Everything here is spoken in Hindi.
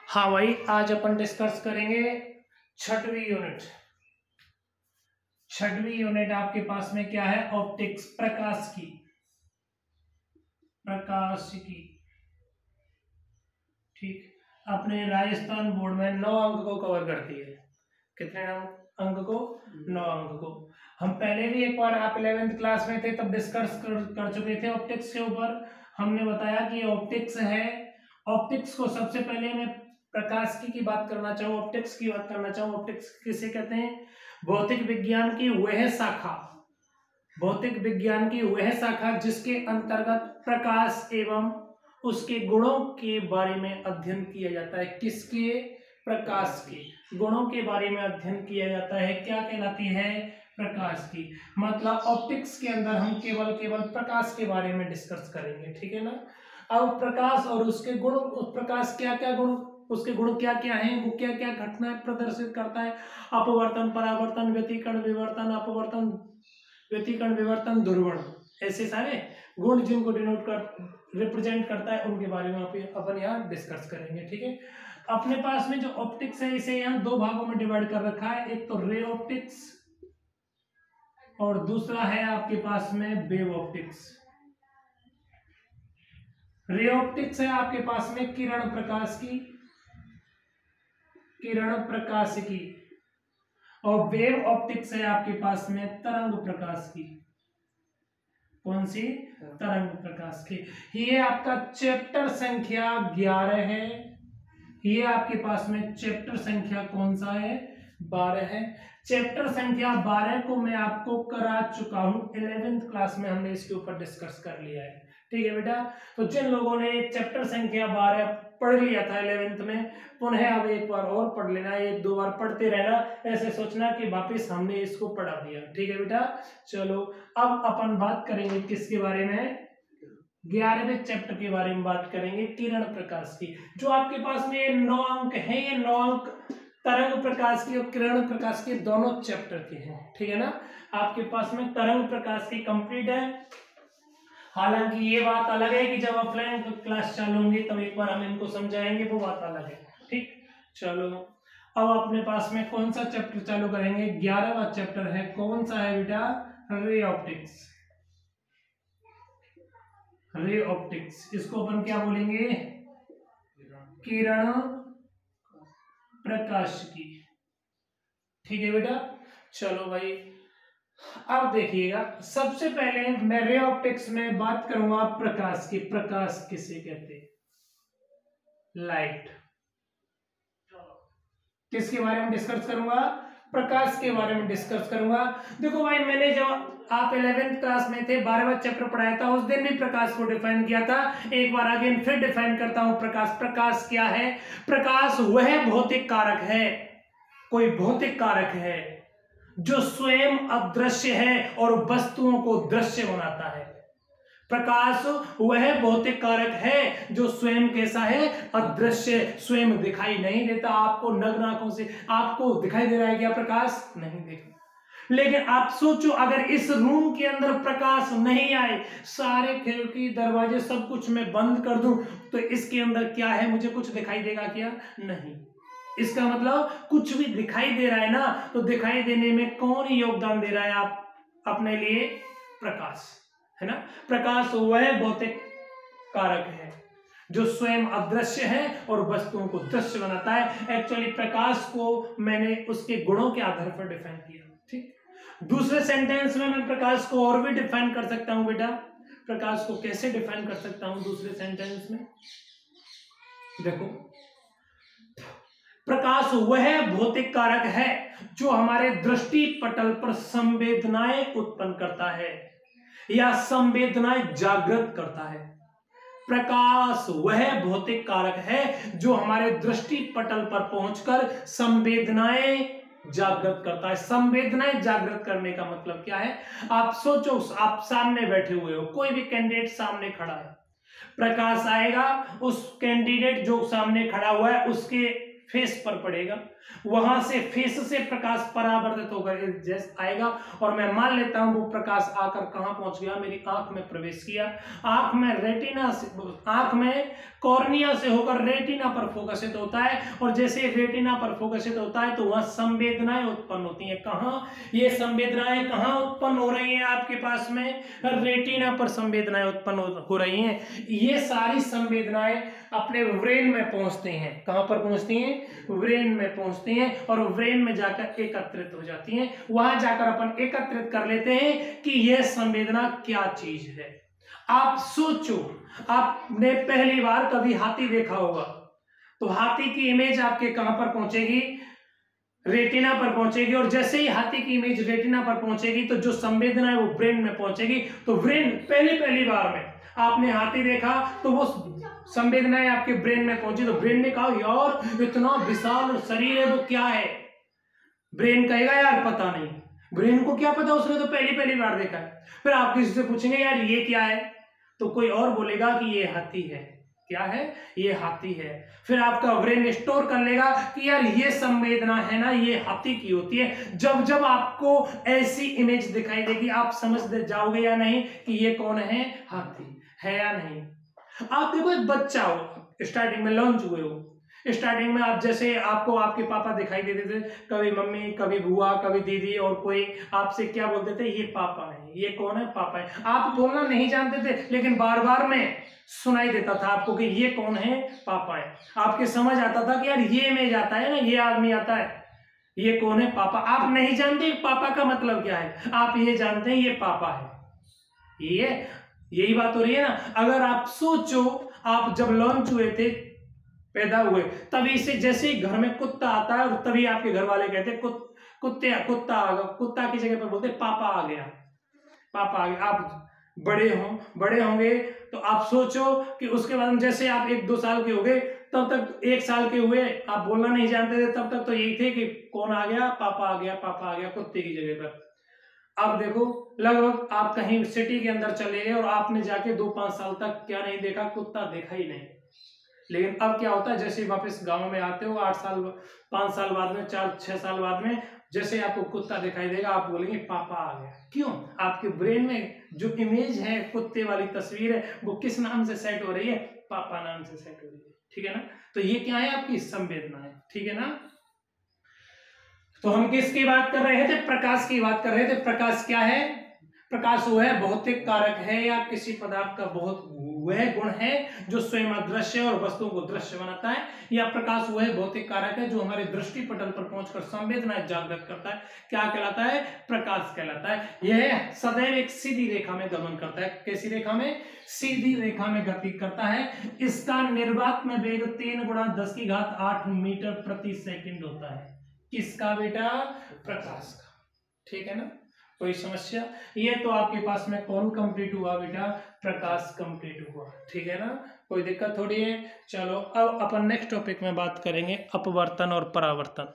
हाँ भाई, आज अपन डिस्कस करेंगे छठवीं यूनिट। छठवीं यूनिट आपके पास में क्या है? ऑप्टिक्स, प्रकाश की। ठीक, अपने राजस्थान बोर्ड में 9 अंक को कवर करती है। कितने अंक को? 9 अंक को। हम पहले भी एक बार, आप 11th क्लास में थे तब डिस्कस कर चुके थे ऑप्टिक्स के ऊपर। हमने बताया कि ऑप्टिक्स है। ऑप्टिक्स को सबसे पहले मैं प्रकाश की बात करना चाहूँ, ऑप्टिक्स की बात करना चाहूँ। ऑप्टिक्स किसे कहते हैं? भौतिक विज्ञान की वह शाखा, भौतिक विज्ञान की वह शाखा जिसके अंतर्गत प्रकाश एवं उसके गुणों के बारे में अध्ययन किया जाता है। किसके? प्रकाश के गुणों के बारे में अध्ययन किया जाता है। क्या कहलाती है? प्रकाश की। मतलब ऑप्टिक्स के अंदर हम केवल प्रकाश के बारे में डिस्कस करेंगे, ठीक है ना। अब प्रकाश और उसके गुण, उस प्रकाश क्या क्या गुण, उसके गुण क्या क्या हैं, वो क्या क्या घटनाएं प्रदर्शित करता है। अपवर्तन, परावर्तन, व्यतिकरण, विवर्तन, अपवर्तन, व्यतिकरण, विवर्तन, ध्रुवण, ऐसे सारे गुण जिनको डिनोट कर रिप्रेजेंट करता है, उनके बारे में अपन यहाँ डिस्कस करेंगे, ठीक है। अपने पास में जो ऑप्टिक्स है, इसे यहाँ दो भागों में डिवाइड कर रखा है। एक तो रे ऑप्टिक्स और दूसरा है आपके पास में वेव ऑप्टिक्स। रे ऑप्टिक्स है आपके पास में किरण प्रकाश की, और वेव ऑप्टिक्स है आपके पास में तरंग प्रकाश की। कौन सी? तरंग प्रकाश की। ये आपका चैप्टर संख्या 11 है। ये आपके पास में चैप्टर संख्या कौन सा है? 12 है। चैप्टर संख्या 12 को मैं आपको करा चुका हूं, 11th क्लास में हमने इसके ऊपर डिस्कस कर लिया है, ठीक है बेटा। तो जिन लोगों ने चैप्टर संख्या 12 पढ़ लिया था 11th में, पुनः अब एक बार और पढ़ लेना, एक दो बार पढ़ते रहना, ऐसे सोचना कि वापस हमने इसको पढ़ा दिया, ठीक है बेटा। चलो अब अपन बात करेंगे किसके बारे में? 11वें चैप्टर के बारे में बात करेंगे, किरण प्रकाश की। जो आपके पास में 9 अंक है, ये 9 अंक तरंग प्रकाश की और किरण प्रकाश के दोनों चैप्टर के हैं, ठीक है ना। आपके पास में तरंग प्रकाश की कंप्लीट है। हालांकि ये बात अलग है कि जब ऑफलाइन क्लास चालू होंगी तब एक बार हम इनको समझाएंगे, वो बात अलग है, ठीक। चलो अब अपने पास में कौन सा चैप्टर चालू करेंगे? 11वां चैप्टर है। कौन सा है बेटा? Ray optics. रे ऑप्टिक्स, इसको अपन क्या बोलेंगे? किरण प्रकाश की, ठीक है बेटा। चलो भाई अब देखिएगा, सबसे पहले मैं रे ऑप्टिक्स में बात करूंगा प्रकाश की। प्रकाश किसे कहते हैं? लाइट। किसके बारे में डिस्कस करूंगा? प्रकाश के बारे में डिस्कस करूंगा। देखो भाई, मैंने जब आप 11th क्लास में थे, 12वां चैप्टर पढ़ाया था, उस दिन भी प्रकाश को डिफाइन किया था। एक बार अगेन फिर डिफाइन करता हूं प्रकाश। प्रकाश क्या है? प्रकाश वह भौतिक कारक है, कोई भौतिक कारक है जो स्वयं अदृश्य है और वस्तुओं को दृश्य बनाता है। प्रकाश वह भौतिक कारक है जो स्वयं कैसा है? अदृश्य, स्वयं दिखाई नहीं देता आपको नग्न आंखों से। आपको दिखाई दे रहा है क्या प्रकाश? नहीं देखा। लेकिन आप सोचो, अगर इस रूम के अंदर प्रकाश नहीं आए, सारे खिड़की दरवाजे सब कुछ मैं बंद कर दूं, तो इसके अंदर क्या है? मुझे कुछ दिखाई देगा क्या? नहीं। इसका मतलब कुछ भी दिखाई दे रहा है ना, तो दिखाई देने में कौन योगदान दे रहा है आप अपने लिए? प्रकाश, है ना। प्रकाश वह भौतिक कारक है जो स्वयं अदृश्य है और वस्तुओं को दृश्य बनाता है। एक्चुअली प्रकाश को मैंने उसके गुणों के आधार पर डिफाइन किया, ठीक। दूसरे सेंटेंस में मैं प्रकाश को और भी डिफाइन कर सकता हूं बेटा। प्रकाश को कैसे डिफाइन कर सकता हूं दूसरे सेंटेंस में? देखो, प्रकाश वह भौतिक कारक है जो हमारे दृष्टि पटल पर संवेदनाएं उत्पन्न करता है या संवेदनाएं जागृत करता है। प्रकाश वह भौतिक कारक है जो हमारे दृष्टि पटल पर पहुंचकर संवेदनाएं जागृत करता है। संवेदनाएं जागृत करने का मतलब क्या है? आप सोचो, आप सामने बैठे हुए हो, कोई भी कैंडिडेट सामने खड़ा है, प्रकाश आएगा, उस कैंडिडेट जो सामने खड़ा हुआ है उसके फेस पर पड़ेगा, वहां से फेस से प्रकाश परावर्तित होकर जैसे आएगा और मैं मान लेता हूं वो प्रकाश आकर कहां पहुंच गया, मेरी आंख में प्रवेश किया, आंख में रेटिना से, आंख में कॉर्निया से होकर रेटिना पर फोकसित होता है और जैसे रेटिना पर फोकसित होता है तो वहां संवेदनाएं उत्पन्न होती हैं। कहां ये संवेदनाएं कहां उत्पन्न हो रही हैं, आपके पास में रेटिना पर संवेदनाएं उत्पन्न हो रही हैं। ये सारी संवेदनाएं अपने ब्रेन में पहुंचती हैं। कहां पर पहुंचती हैं? ब्रेन में पहुंचती हैं और ब्रेन में जाकर एकत्रित हो जाती हैं। वहां जाकर अपन एकत्रित कर लेते हैं कि यह संवेदना क्या चीज है। आप सोचो, आपने पहली बार कभी हाथी देखा होगा तो हाथी की इमेज आपके कहां पर पहुंचेगी? रेटिना पर पहुंचेगी और जैसे ही हाथी की इमेज रेटिना पर पहुंचेगी तो जो संवेदना है वो ब्रेन में पहुंचेगी। तो ब्रेन पहली बार में आपने हाथी देखा तो वो संवेदनाएं आपके ब्रेन में पहुंची तो ब्रेन ने कहा यार इतना विशाल शरीर है, वो क्या है? ब्रेन कहेगा यार पता नहीं, ब्रेन को क्या पता, उसने तो पहली बार देखा है। फिर आप किसी से पूछेंगे यार ये क्या है, तो कोई और बोलेगा कि ये हाथी है। क्या है? ये हाथी है। फिर आपका ब्रेन स्टोर कर लेगा कि यार ये संवेदना है ना, ये हाथी की होती है। जब जब आपको ऐसी इमेज दिखाई देगी आप समझ जाओगे या नहीं कि ये कौन है, हाथी है या नहीं। आप देखो एक बच्चा हो, स्टार्टिंग में लॉन्च हुए हो, स्टार्टिंग में आप जैसे आपको आपके पापा दिखाई देते थे, कभी मम्मी, कभी बुआ, कभी दीदी और कोई आपसे क्या बोलते थे, ये पापा है। ये कौन है? पापा है। आप बोलना नहीं जानते थे लेकिन बार बार में सुनाई देता था आपको कि ये कौन है, पापा है। आपके समझ आता था कि यार ये इमेज आता है ना, ये आदमी आता है, ये कौन है, पापा। आप नहीं जानते पापा का मतलब क्या है, आप ये जानते हैं ये पापा है। ये यही बात हो रही है ना। अगर आप सोचो, आप जब लॉन्च हुए थे, पैदा हुए, तभी से जैसे ही घर में कुत्ता आता है और तभी आपके घर वाले कहते कुत्ता आ गया, कुत्ता की जगह पर बोलते पापा आ गया, पापा आ गया। आप बड़े होंगे तो आप सोचो कि उसके बाद जैसे आप 1-2 साल के हो गए, तब तक 1 साल के हुए, आप बोलना नहीं जानते थे, तब तक तो यही थे कि कौन आ गया, पापा आ गया, पापा आ गया, कुत्ते की जगह पर। अब देखो लगभग आप कहीं सिटी के अंदर चले गए और आपने जाके 2-5 साल तक क्या नहीं देखा, कुत्ता देखा ही नहीं। लेकिन अब क्या होता है, जैसे वापस गांव में आते हो 8 साल 5 साल बाद में, 4-6 साल बाद में, जैसे आपको कुत्ता दिखाई देगा आप बोलेंगे पापा आ गया। क्यों? आपके ब्रेन में जो इमेज है, कुत्ते वाली तस्वीर है, वो किस नाम से सेट हो रही है? पापा नाम से सेट हो रही है। ठीक है ना। तो ये क्या है? आपकी संवेदना है। ठीक है ना। तो हम किसकी बात कर रहे थे? प्रकाश की बात कर रहे थे। प्रकाश क्या है? प्रकाश वो है भौतिक कारक है या किसी पदार्थ का बहुत वह गुण है जो स्वयं अदृश्य और वस्तुओं को दृश्य बनाता है, या प्रकाश वो है भौतिक कारक है जो हमारे दृष्टि पटल पर पहुंचकर संवेदनाएं जागृत करता है। क्या कहलाता है? प्रकाश कहलाता है। यह सदैव एक सीधी रेखा में गमन करता है। कैसी रेखा में? सीधी रेखा में गति करता है। इसका निर्वात में वेग 3 × 10⁸ मीटर प्रति सेकंड होता है। किसका बेटा? प्रकाश का। ठीक है ना। कोई समस्या? ये तो आपके पास में कौन कंप्लीट हुआ बेटा? प्रकाश कंप्लीट हुआ। ठीक है ना। कोई दिक्कत थोड़ी है। चलो अब अपन नेक्स्ट टॉपिक में बात करेंगे अपवर्तन और परावर्तन।